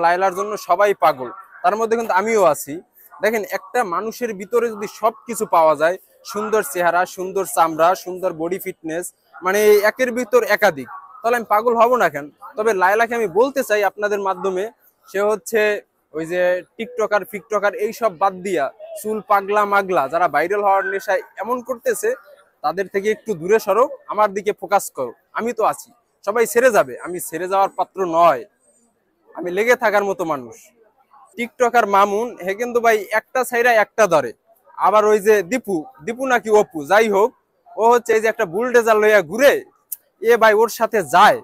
লায়লার জন্য সবাই পাগল, তার মধ্যে কিন্তু আমিও আছি। দেখেন, একটা মানুষের ভিতরে যদি সবকিছু পাওয়া যায়, সুন্দর চেহারা, সুন্দর চামড়া, সুন্দর বডি ফিটনেস, মানে একের ভিতর একাধিক, তাহলে আমি পাগল হব না কেন? তবে লায়লাকে আমি বলতে চাই আপনাদের মাধ্যমে, সে হচ্ছে ওই যে টিকটকার ফিকটকার এইসব বাদ দিয়া চুল পাগলা মাগলা যারা ভাইরাল হওয়ার নেশায় এমন করতেছে, তাদের থেকে একটু দূরে সরো, আমার দিকে ফোকাস করো। আমি তো আছি, সবাই ছেড়ে যাবে, আমি ছেড়ে যাওয়ার পাত্র নয়, আমি লেগে থাকার মতো মানুষ। টিকটকার মামুন হে কিন্তু ভাই একটা ছাইরা একটা ধরে। আবার ওই যে দীপু, দীপু নাকি অপু, যাই হোক, ও হচ্ছে এই যে একটা বুলডেজার লইয়া ঘুরে, এ ভাই ওর সাথে যায়।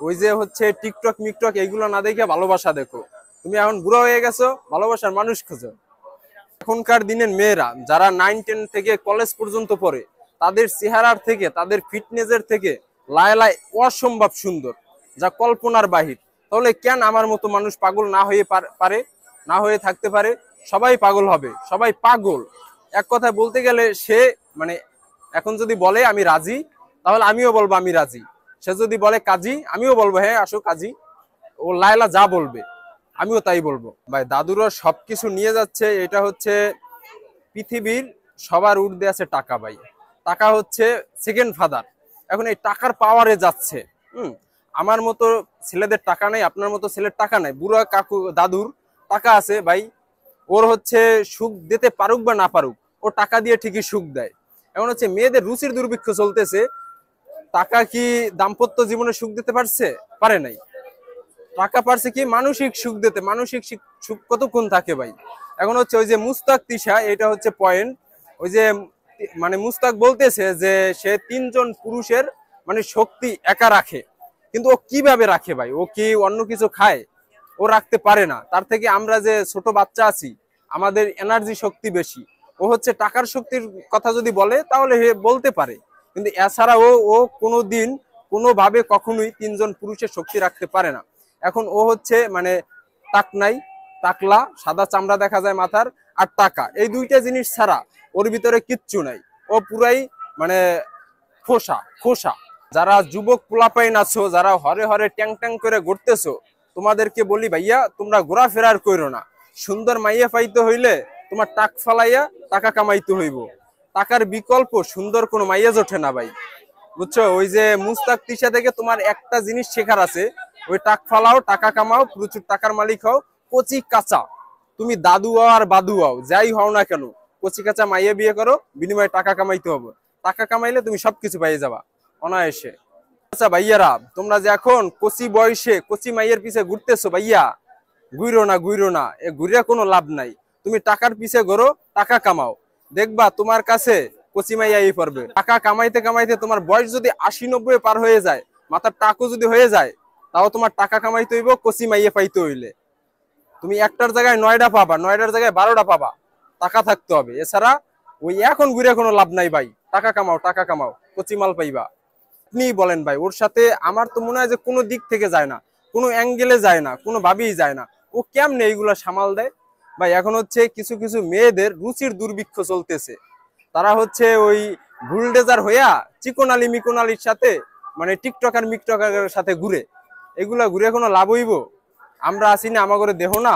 ওই যে হচ্ছে টিকটক মিকটক এইগুলো না দেখে ভালোবাসা দেখো। তুমি এখন বুড়ো হয়ে গেছো, ভালোবাসার মানুষ খোঁজো। এখনকার দিনের মেয়েরা যারা 9-10 থেকে কলেজ পর্যন্ত পড়ে, তাদের চেহারার থেকে, তাদের ফিটনেসের থেকে লায়লা অসম্ভব সুন্দর, যা কল্পনার বাহির। তাহলে কেন আমার মতো মানুষ পাগল না হয়ে পারে, না হয়ে থাকতে পারে? সবাই পাগল হবে, সবাই পাগল। এক কথায় বলতে গেলে সে মানে এখন যদি বলে আমি রাজি, তাহলে আমিও বলবো আমি রাজি। সে যদি বলে কাজী, আমিও বলবো হ্যাঁ আসো কাজী। ও লায়লা যা বলবে আমিও তাই বলবো। ভাই দাদুরা সবকিছু নিয়ে যাচ্ছে, এটা হচ্ছে পৃথিবীর সবার ঊর্ধ্বে আছে টাকা। ভাই টাকা হচ্ছে সেকেন্ড ফাদার। এখন এই টাকার পাওয়ারে যাচ্ছে। আমার মতো ছেলেদের টাকা নাই, আপনার মতো ছেলের টাকা নাই, বুড়া কাকু দাদুর টাকা আছে ভাই। ওর হচ্ছে সুখ দিতে পারুক বা না পারুক, ও টাকা দিয়ে ঠিকই সুখ দেয়। এখন হচ্ছে মেয়েদের রুচির দুর্ভিক্ষ চলতেছে। টাকা কি দাম্পত্য জীবনে সুখ দিতে পারছে? পারে নাই। টাকা পারছে কি মানসিক সুখ দিতে। মানসিক সুখ কতক্ষণ থাকে ভাই? এখন হচ্ছে ওই যে মুস্তাক তিশা, এটা হচ্ছে পয়েন্ট। ওই যে মানে মুস্তাক বলতেছে যে সে 3জন পুরুষের মানে শক্তি একা রাখে, কিন্তু ও কিভাবে রাখে ভাই? ও কি অন্য কিছু খায়? ও রাখতে পারে না। তার থেকে আমরা যে ছোট বাচ্চা আছি, আমাদের এনার্জি শক্তি বেশি। ও হচ্ছে টাকার শক্তির কথা যদি বলে তাহলে হে বলতে পারে, কিন্তু এছাড়া ও ও কোনোদিন কোনোভাবে কখনোই 3জন পুরুষের শক্তি রাখতে পারে না। এখন ও হচ্ছে মানে টাকনাই, টাকলা, সাদা চামড়া দেখা যায় মাথার, আর টাকা, এই দুইটা জিনিস ছাড়া ওর ভিতরে কিচ্ছু নাই। ও পুরাই মানে খোসা খোসা। যারা যুবক পোলাপাইন আছো, যারা হরে হরে ট্যাং ট্যাং করে ঘুরতেছো, তোমাদেরকে বলি ভাইয়া, তোমরা ঘোরাফেরার কইরো না। সুন্দর মাইয়া পাইতে হইলে তোমার টাক ফালাইয়া টাকা কামাইতে হইব। টাকার বিকল্প সুন্দর কোনো মাইয়া জোটে না ভাই, বুঝছো? ওই যে মুস্তাক তিশা থেকে তোমার একটা জিনিস শেখার আছে, ওই টাক ফালাও, টাকা কামাও, প্রচুর টাকার মালিক হও। কচি কাঁচা তুমি দাদু হও আর বাদু হও, যাই হও না কেন, কচি কাঁচা মাইয়া বিয়ে করো, বিনিময়ে টাকা কামাইতে হবে। টাকা কামাইলে তুমি সবকিছু পাইয়ে যাবা অনায়াসে। আচ্ছা ভাইয়ারা, তোমরা যে এখন কচি বয়সে কচি মাইয়ের পিছে ঘুরতেছো, ভাইয়া ঘুরো না, ঘুরো না, এ ঘুরে কোনো লাভ নাই। তুমি টাকার পিছে ঘোরো, টাকা কামাও, দেখবা তোমার কাছে কচি মাইয়াই পড়বে। টাকা কামাইতে কামাইতে তোমার বয়স যদি 80-90 পার হয়ে যায়, মাথার টাকও যদি হয়ে যায়, তাও তোমার টাকা কামাইতে হইব কচি মাইয়া পাইতে হইলে। তুমি একটার জায়গায় 9টা পাবা, 9টার জায়গায় 12টা পাবা, টাকা থাকতে হবে। এছাড়া ওই এখন ঘুরে কোনো লাভ নাই ভাই। টাকা কামাও, টাকা কামাও, কচি মাল পাইবা। আপনি বলেন ভাই, ওর সাথে আমার তো মনে হয় যে কোনো দিক থেকে যায় না, কোনো অ্যাঙ্গেলে যায় না, কোনো ভাবেই যায় না। ও কেমনে এইগুলা সামাল দেয় ভাই? এখন হচ্ছে কিছু কিছু মেয়েদের রুচির দুর্ভিক্ষ চলতেছে। তারা হচ্ছে ওই বুলডেজার হইয়া চিকনালি মিকোনালির সাথে মানে টিকটকার মিকটকারের সাথে ঘুরে। এগুলা ঘুরে কোনো লাভ হইব? আমরা আসি না, আমাকে দেহ না?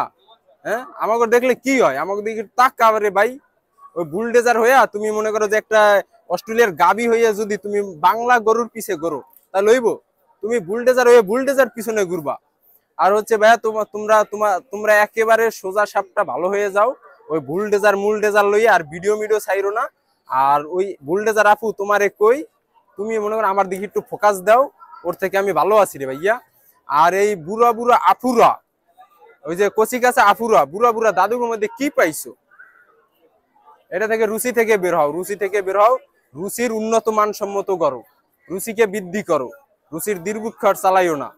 হ্যাঁ, আমাকে দেখলে কি হয়? আমাকে দেখে তাক কাবারে ভাই। ওই বুলডেজার হইয়া তুমি মনে করো যে একটা অস্ট্রেলিয়ার গাবি হইয়া যদি তুমি বাংলা গরুর পিছে গরো, তা লইব? তুমি বুলডেজার হয়ে বুলডেজার পিছনে ঘুরবা। আর হচ্ছে ভাইয়া তোমরা তোমরা তোমরা একেবারে সোজা সাপটা ভালো হয়ে যাও, ওই বুলডেজার মুলডেজার লইয়া আর ভিডিও মিডিও চাইরো না। আর ওই বুলডেজার আপু তোমারে কই, তুমি মনে করো আমার দিকে একটু ফোকাস দাও, ওর থেকে আমি ভালো আছি রে ভাইয়া। আর এই বুড়া বুড়া আফুরা, ওই যে কচি কাছে আফুরা, বুড়া বুড়া দাদুর মধ্যে কি পাইছো? এটা থেকে রুচি থেকে বের হও, রুচি থেকে বের হও। রুচির উন্নত মানসম্মত করো, রুচিকে বৃদ্ধি করো, রুচির দীর্ঘক্ষর চালাইও না।